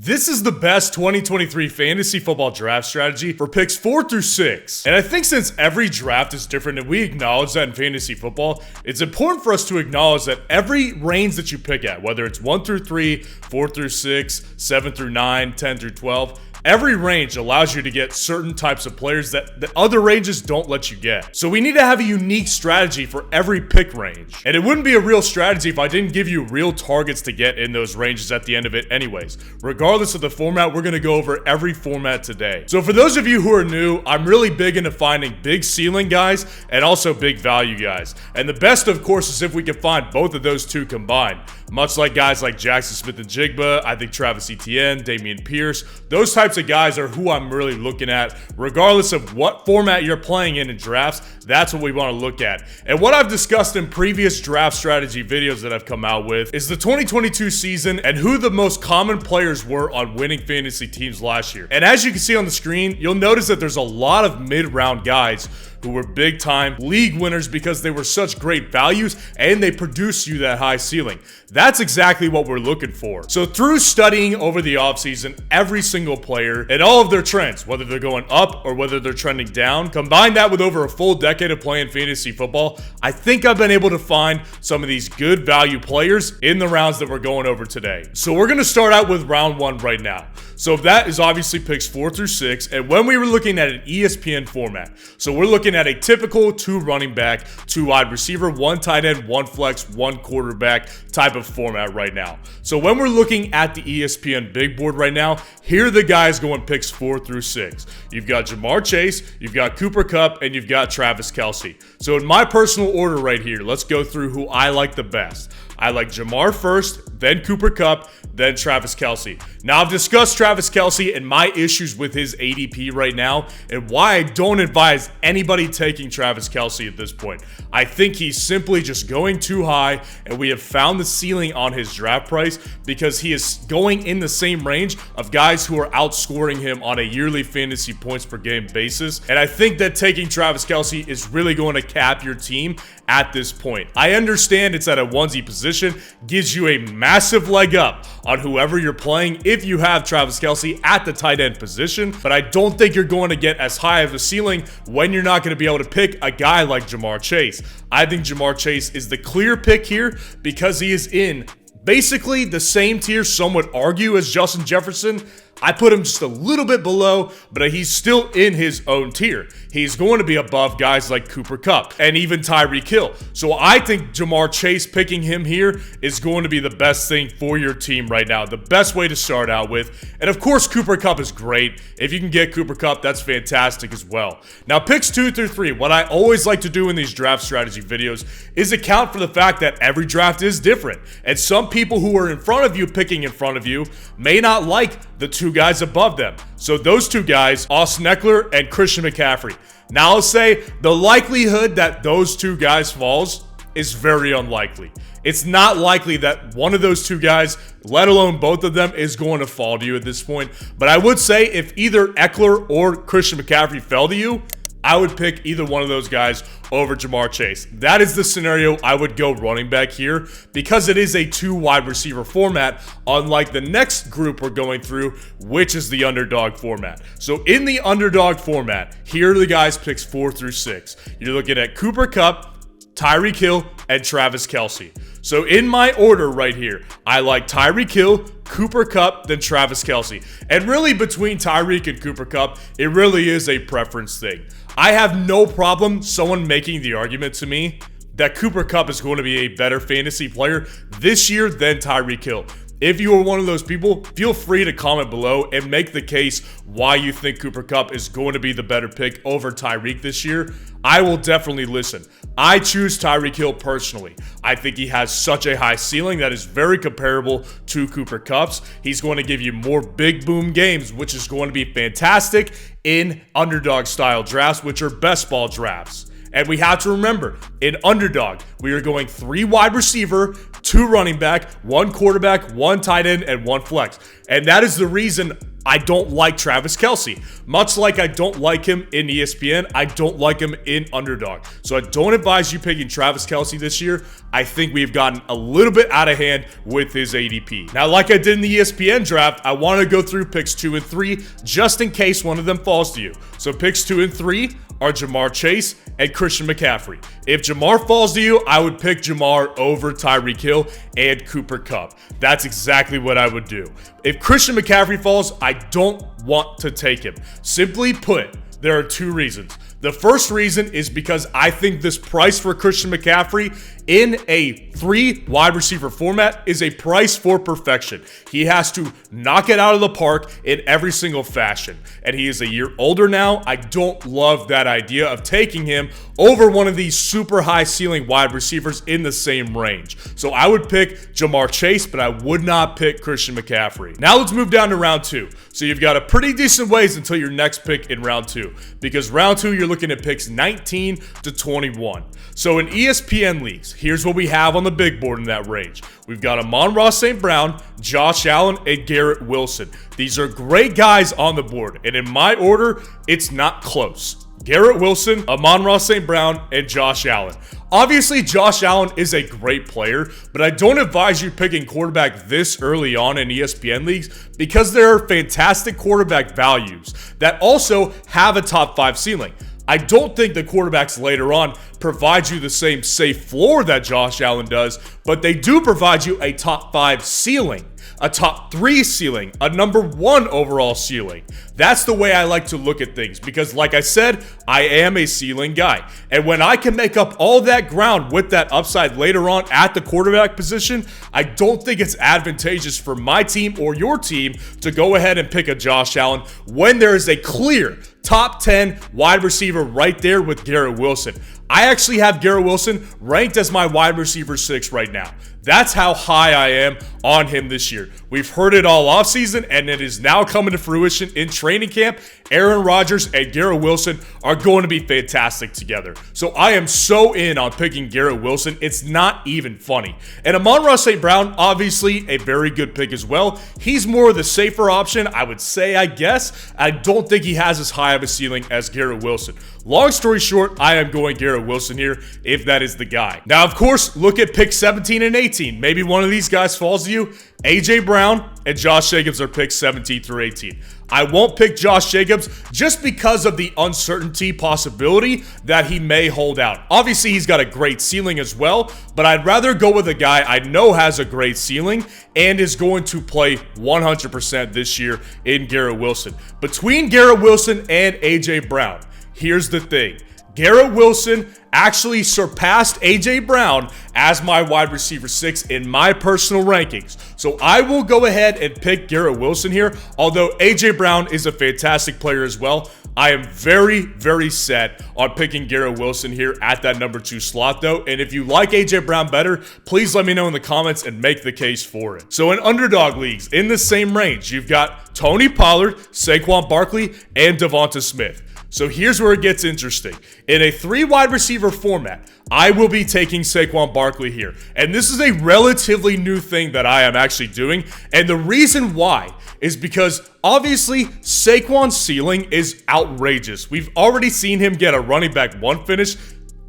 This is the best 2023 fantasy football draft strategy for picks 4 through 6. And I think since every draft is different and we acknowledge that in fantasy football, it's important for us to acknowledge that every range that you pick at, whether it's 1 through 3, 4 through 6, 7 through 9, 10 through 12, every range allows you to get certain types of players that the other ranges don't let you get. So we need to have a unique strategy for every pick range. And it wouldn't be a real strategy if I didn't give you real targets to get in those ranges at the end of it anyways. Regardless of the format, we're going to go over every format today. So for those of you who are new, I'm really big into finding big ceiling guys and also big value guys. And the best, of course, is if we can find both of those two combined. Much like guys like Jackson Smith-Njigba, I think Travis Etienne, Dameon Pierce, those types of guys are who I'm really looking at. Regardless of what format you're playing in drafts, that's what we want to look at. And what I've discussed in previous draft strategy videos that I've come out with is the 2022 season and who the most common players were on winning fantasy teams last year. And as you can see on the screen, you'll notice that there's a lot of mid-round guys who were big-time league winners because they were such great values and they produced you that high ceiling. That's exactly what we're looking for. So through studying over the offseason every single player and all of their trends, whether they're going up or whether they're trending down, combine that with over a full decade of playing fantasy football, I think I've been able to find some of these good value players in the rounds that we're going over today. So we're going to start out with round 1 right now. So that is obviously picks 4 through 6, and when we were looking at an ESPN format, so we're looking at a typical 2 running back, 2 wide receiver, 1 tight end, 1 flex, 1 quarterback type of format right now. So when we're looking at the ESPN big board right now, here are the guys going picks 4 through 6. You've got Jamar Chase, you've got Cooper Kupp, and you've got Travis Kelce. So in my personal order right here, let's go through who I like the best. I like Jamar first, then Cooper Kupp, then Travis Kelce. Now, I've discussed Travis Kelce and my issues with his ADP right now and why I don't advise anybody taking Travis Kelce at this point. I think he's simply just going too high, and we have found the ceiling on his draft price because he is going in the same range of guys who are outscoring him on a yearly fantasy points per game basis. And I think that taking Travis Kelce is really going to cap your team at this point. I understand it's at a onesie position, gives you a massive leg up on whoever you're playing if you have Travis Kelce at the tight end position, but I don't think you're going to get as high of a ceiling when you're not going to be able to pick a guy like Jamar Chase. I think Jamar Chase is the clear pick here because he is in basically the same tier, some would argue, as Justin Jefferson. I put him just a little bit below, but he's still in his own tier. He's going to be above guys like Cooper Kupp and even Tyreek Hill. So I think Jamar Chase, picking him here, is going to be the best thing for your team right now. The best way to start out with. And of course, Cooper Kupp is great. If you can get Cooper Kupp, that's fantastic as well. Now, picks 2 through 3, what I always like to do in these draft strategy videos is account for the fact that every draft is different. And some people who are in front of you, picking in front of you, may not like the 2 guys above them. So those 2 guys, Austin Eckler and Christian McCaffrey. Now I'll say the likelihood that those 2 guys falls is very unlikely. It's not likely that one of those 2 guys, let alone both of them, is going to fall to you at this point. But I would say if either Eckler or Christian McCaffrey fell to you, I would pick either one of those guys over Jamar Chase. That is the scenario I would go running back here because it is a 2 wide receiver format, unlike the next group we're going through, which is the underdog format. So in the underdog format, here are the guys picks 4 through 6. You're looking at Cooper Kupp, Tyreek Hill, and Travis Kelce. So in my order right here, I like Tyreek Hill, Cooper Kupp, then Travis Kelce. And really between Tyreek and Cooper Kupp, it really is a preference thing. I have no problem someone making the argument to me that Cooper Kupp is going to be a better fantasy player this year than Tyreek Hill. If you are one of those people, feel free to comment below and make the case why you think Cooper Kupp is going to be the better pick over Tyreek this year. I will definitely listen. I choose Tyreek Hill personally. I think he has such a high ceiling that is very comparable to Cooper Kupp's. He's going to give you more big boom games, which is going to be fantastic in underdog style drafts, which are best ball drafts. And we have to remember, in underdog, we are going 3 wide receiver, 2 running back, 1 quarterback, 1 tight end, and 1 flex. And that is the reason I don't like Travis Kelce. Much like I don't like him in ESPN, I don't like him in Underdog. So I don't advise you picking Travis Kelce this year. I think we've gotten a little bit out of hand with his ADP. Now, like I did in the ESPN draft, I want to go through picks 2 and 3 just in case one of them falls to you. So picks 2 and 3 are Jamar Chase and Christian McCaffrey. If Jamar falls to you, I would pick Jamar over Tyreek Hill and Cooper Kupp. That's exactly what I would do. If Christian McCaffrey falls, I don't want to take him. Simply put, there are 2 reasons. The first reason is because I think this price for Christian McCaffrey in a 3 wide receiver format is a price for perfection. He has to knock it out of the park in every single fashion. And he is a year older now. I don't love that idea of taking him over one of these super high ceiling wide receivers in the same range. So I would pick Jamar Chase, but I would not pick Christian McCaffrey. Now let's move down to round 2. So you've got a pretty decent ways until your next pick in round 2, because round 2 you're looking at picks 19 to 21. So in ESPN leagues, here's what we have on the big board in that range. We've got Amon-Ra St. Brown, Josh Allen, and Garrett Wilson. These are great guys on the board, and in my order, it's not close. Garrett Wilson, Amon-Ra St. Brown, and Josh Allen. Obviously, Josh Allen is a great player, but I don't advise you picking quarterback this early on in ESPN leagues because there are fantastic quarterback values that also have a top 5 ceiling. I don't think the quarterbacks later on provide you the same safe floor that Josh Allen does, but they do provide you a top 5 ceiling, a top 3 ceiling, a number 1 overall ceiling. That's the way I like to look at things because, like I said, I am a ceiling guy. And when I can make up all that ground with that upside later on at the quarterback position, I don't think it's advantageous for my team or your team to go ahead and pick a Josh Allen when there is a clear top 10 wide receiver right there with Garrett Wilson. I actually have Garrett Wilson ranked as my wide receiver 6 right now. That's how high I am on him this year. We've heard it all offseason, and it is now coming to fruition in training camp. Aaron Rodgers and Garrett Wilson are going to be fantastic together. So I am so in on picking Garrett Wilson. It's not even funny. And Amon-Ra St. Brown, obviously a very good pick as well. He's more of the safer option, I would say, I guess. I don't think he has as high of a ceiling as Garrett Wilson. Long story short, I am going Garrett Wilson here if that is the guy. Now, of course, look at pick 17 and 18. Maybe one of these guys falls to you. AJ Brown and Josh Jacobs are picks 17 through 18. I won't pick Josh Jacobs just because of the uncertainty possibility that he may hold out. Obviously, he's got a great ceiling as well, but I'd rather go with a guy I know has a great ceiling and is going to play 100% this year in Garrett Wilson. Between Garrett Wilson and AJ Brown, here's the thing. Garrett Wilson actually surpassed AJ Brown as my wide receiver 6 in my personal rankings. So I will go ahead and pick Garrett Wilson here. Although AJ Brown is a fantastic player as well, I am very, very set on picking Garrett Wilson here at that number 2 slot though. And if you like AJ Brown better, please let me know in the comments and make the case for it. So in underdog leagues, in the same range, you've got Tony Pollard, Saquon Barkley, and Devonta Smith. So here's where it gets interesting. In a 3 wide receiver format, I will be taking Saquon Barkley here. And this is a relatively new thing that I am actually doing. And the reason why is because obviously Saquon's ceiling is outrageous. We've already seen him get a running back 1 finish,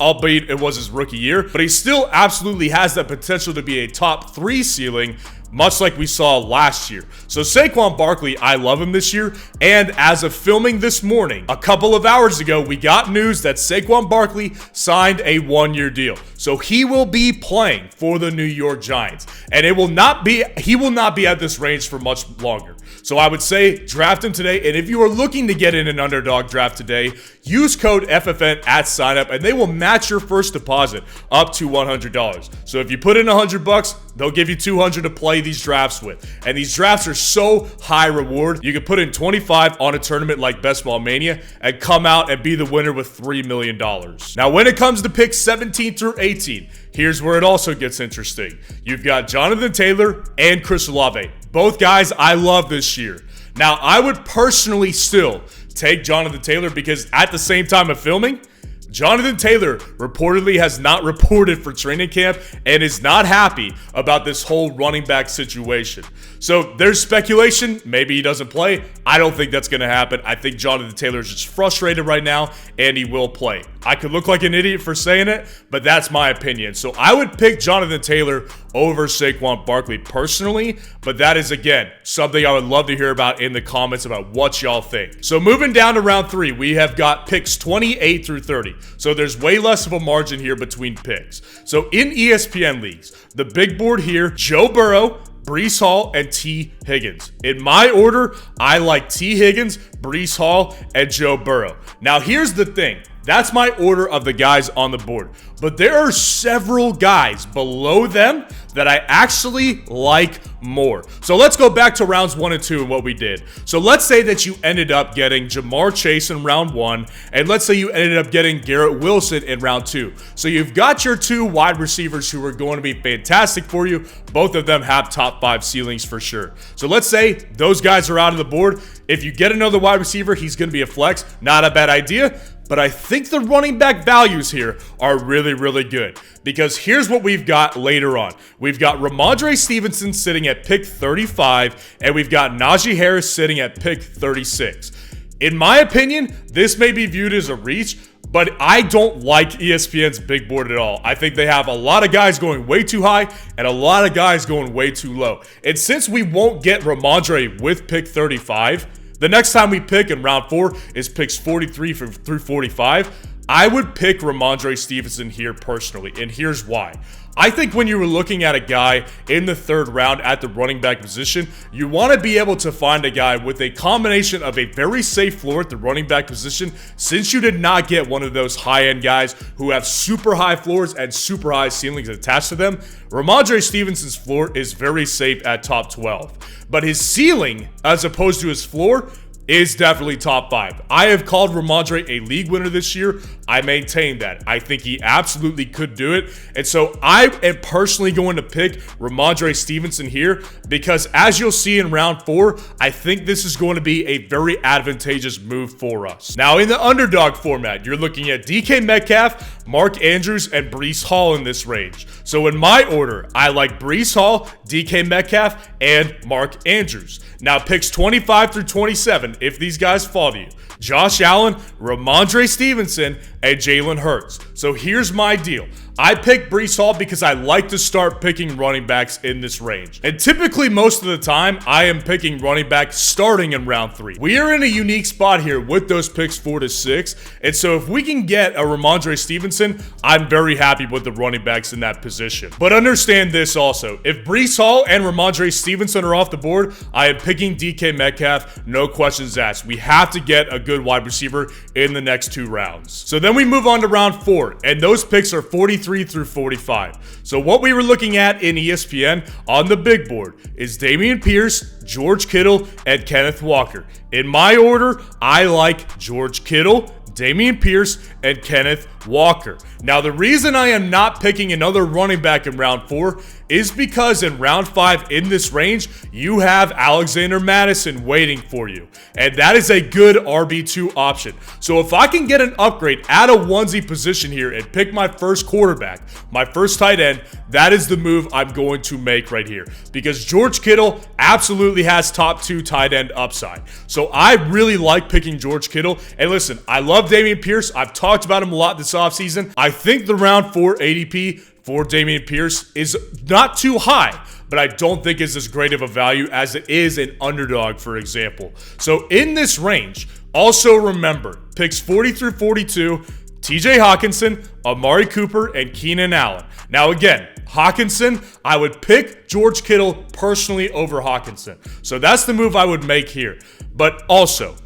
albeit it was his rookie year, but he still absolutely has that potential to be a top 3 ceiling, much like we saw last year. So Saquon Barkley, I love him this year. And as of filming this morning, a couple of hours ago, we got news that Saquon Barkley signed a 1-year deal. So he will be playing for the New York Giants. And he will not be at this range for much longer. So I would say draft him today. And if you are looking to get in an underdog draft today, use code FFN at signup and they will match your first deposit up to $100. So if you put in $100, they'll give you $200 to play these drafts with. And these drafts are so high reward. You can put in 25 on a tournament like Best Ball Mania and come out and be the winner with $3 million. Now, when it comes to picks 17 through 18, here's where it also gets interesting. You've got Jonathan Taylor and Chris Olave. Both guys I love this year. Now, I would personally still take Jonathan Taylor because at the same time of filming, Jonathan Taylor reportedly has not reported for training camp and is not happy about this whole running back situation. So there's speculation. Maybe he doesn't play. I don't think that's going to happen. I think Jonathan Taylor is just frustrated right now and he will play. I could look like an idiot for saying it, but that's my opinion. So I would pick Jonathan Taylor over Saquon Barkley personally, but that is, again, something I would love to hear about in the comments about what y'all think. So moving down to round 3, we have got picks 28 through 30. So there's way less of a margin here between picks. So in ESPN leagues, the big board here, Joe Burrow, Breece Hall, and T. Higgins. In my order, I like T. Higgins, Breece Hall, and Joe Burrow. Now here's the thing. That's my order of the guys on the board. But there are several guys below them that I actually like more. So let's go back to rounds 1 and 2 and what we did. So let's say that you ended up getting Jamar Chase in round 1, and let's say you ended up getting Garrett Wilson in round 2. So you've got your 2 wide receivers who are going to be fantastic for you. Both of them have top 5 ceilings for sure. So let's say those guys are out of the board. If you get another wide receiver, he's going to be a flex. Not a bad idea. But I think the running back values here are really, really good. Because here's what we've got later on. We've got Ramondre Stevenson sitting at pick 35, and we've got Najee Harris sitting at pick 36. In my opinion, this may be viewed as a reach, but I don't like ESPN's big board at all. I think they have a lot of guys going way too high and a lot of guys going way too low. And since we won't get Ramondre with pick 35, the next time we pick in round 4 is picks 43 through 45. I would pick Ramondre Stevenson here personally, and here's why. I think when you were looking at a guy in the 3rd round at the running back position, you want to be able to find a guy with a combination of a very safe floor at the running back position, since you did not get one of those high-end guys who have super high floors and super high ceilings attached to them. Ramondre Stevenson's floor is very safe at top 12, but his ceiling, as opposed to his floor, is definitely top 5. I have called Ramondre a league winner this year. I maintain that. I think he absolutely could do it. And so I am personally going to pick Ramondre Stevenson here because, as you'll see in round 4, I think this is going to be a very advantageous move for us. Now, in the underdog format, you're looking at DK Metcalf, Mark Andrews, and Breece Hall in this range. So in my order, I like Breece Hall, DK Metcalf, and Mark Andrews. Now, picks 25 through 27, if these guys fall to you, Josh Allen, Ramondre Stevenson, and Jalen Hurts. So here's my deal. I picked Breece Hall because I like to start picking running backs in this range. And typically, most of the time, I am picking running back starting in round 3. We are in a unique spot here with those picks 4 to 6. And so if we can get a Ramondre Stevenson, I'm very happy with the running backs in that position. But understand this also. If Breece Hall and Ramondre Stevenson are off the board, I am picking DK Metcalf, no questions asked. We have to get a good wide receiver in the next 2 rounds. So then we move on to round 4, and those picks are 43 through 45. So what we were looking at in ESPN on the big board is Dameon Pierce, George Kittle, and Kenneth Walker. In my order, I like George Kittle, Dameon Pierce, and Kenneth Walker. Now, the reason I am not picking another running back in round 4 is because in round 5 in this range, you have Alexander Mattison waiting for you. And that is a good RB2 option. So if I can get an upgrade at a onesie position here and pick my first quarterback, my first tight end, that is the move I'm going to make right here. Because George Kittle absolutely has top 2 tight end upside. So I really like picking George Kittle. And listen, I love Dameon Pierce. I've talked about him a lot this offseason. I think the round 4 ADP for Dameon Pierce is not too high, but I don't think it's as great of a value as it is an underdog, for example. So in this range, also remember, picks 40 through 42, TJ Hawkinson, Amari Cooper, and Keenan Allen. Now again, Hawkinson, I would pick George Kittle personally over Hawkinson. So that's the move I would make here. But also,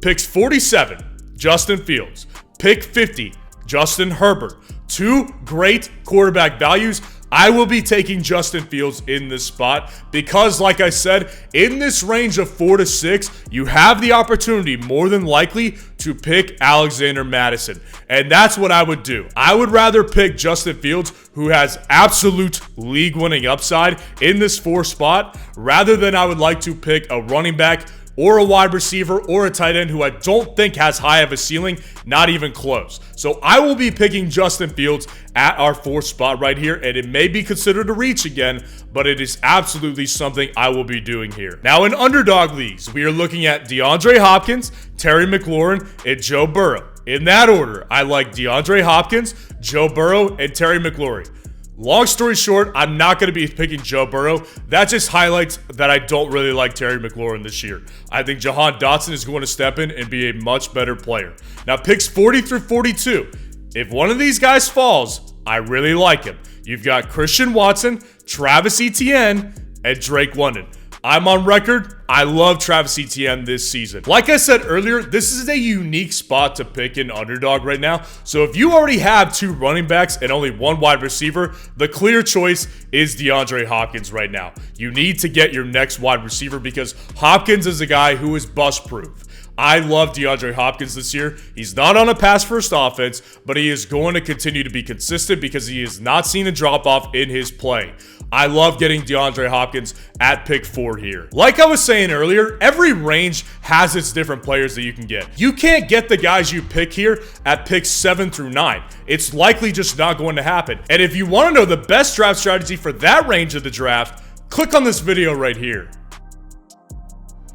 picks 47, Justin Fields. Pick 50, Justin Herbert. 2 great quarterback values. I will be taking Justin Fields in this spot because, like I said, in this range of 4 to 6, you have the opportunity more than likely to pick Alexander Mattison. And that's what I would do. I would rather pick Justin Fields, who has absolute league-winning upside in this 4 spot, rather than I would like to pick a running back or a wide receiver or a tight end who I don't think has high of a ceiling, not even close. So I will be picking Justin Fields at our 4th spot right here, and it may be considered a reach again, but it is absolutely something I will be doing here. Now in underdog leagues, we are looking at DeAndre Hopkins, Terry McLaurin, and Joe Burrow. In that order, I like DeAndre Hopkins, Joe Burrow, and Terry McLaurin. Long story short, I'm not going to be picking Joe Burrow. That just highlights that I don't really like Terry McLaurin this year. I think Jahan Dotson is going to step in and be a much better player. Now, picks 40 through 42. If one of these guys falls, I really like him. You've got Christian Watson, Travis Etienne, and Drake London. I'm on record. I love Travis Etienne this season. Like I said earlier, this is a unique spot to pick an underdog right now. So if you already have 2 running backs and only 1 wide receiver, the clear choice is DeAndre Hopkins right now. You need to get your next wide receiver because Hopkins is a guy who is bust-proof. I love DeAndre Hopkins this year. He's not on a pass-first offense, but he is going to continue to be consistent because he has not seen a drop-off in his play. I love getting DeAndre Hopkins at pick 4 here. Like I was saying earlier, every range has its different players that you can get. You can't get the guys you pick here at picks 7 through 9. It's likely just not going to happen. And if you want to know the best draft strategy for that range of the draft, click on this video right here.